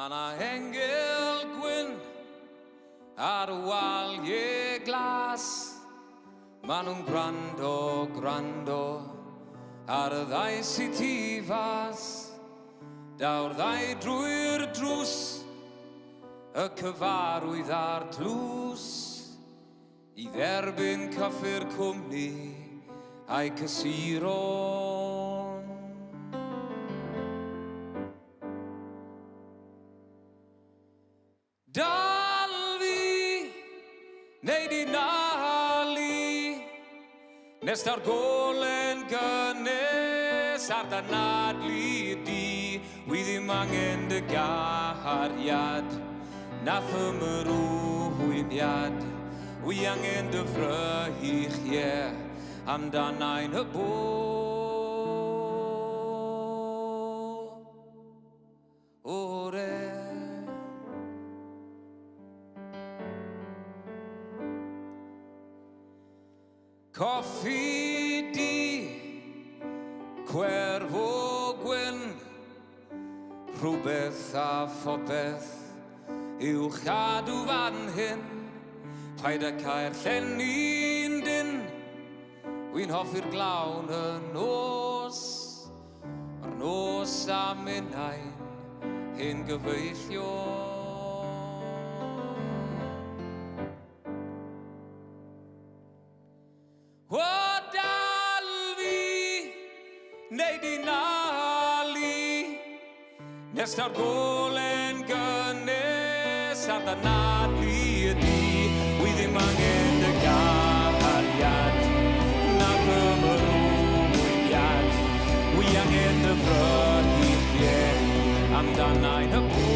Ma' 'na Engyl Gwyn ar y Waliau Glas. Ma' nhw'n gwrando ar y ddau sydd tu fas. Daw'r ddau drwy'r drws, y cyfarwydd a'r tlws, i dderbyn cyffur cwmni a'i cysuron. Dal fi, neu di nalu, nes ta'r golen gynnes ar dy nadlu di. Wi ddim angen dy gariad, na ffymrwyniad. Wi angen dy ffrych, amdan ein y bore. Coffi di, cwerfo gwyn, rhywbeth a phopeth i'w chadw fan hyn. Paid â cael llenni'n dyn, wi'n hoffi'r glawn y nos, yr nos am unnain hyn gyfeillion. O dal fi, neu di nalu, nes ta'r golen gynnes ar dy nadlu di. Wi ddim angen dy gariad, na ffymrwyniad. Wi angen dy ffrych, amdan ein y bore.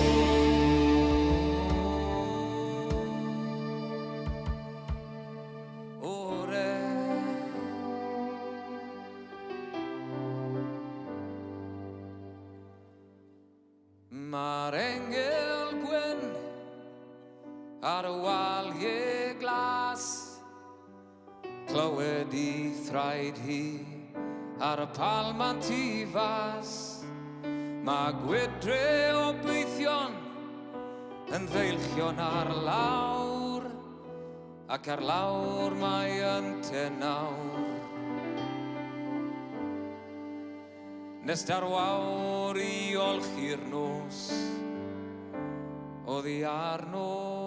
Ma'r Engyl Gwyn ar y Waliau Glas, clywed I thraed hi ar y palmant tu fas. Mae gwydre o beithion yn ddeilchion ar lawr, ac ar lawr mae yn tenawr. Nes dar wawr I olchi'r nos, oddi ar nos.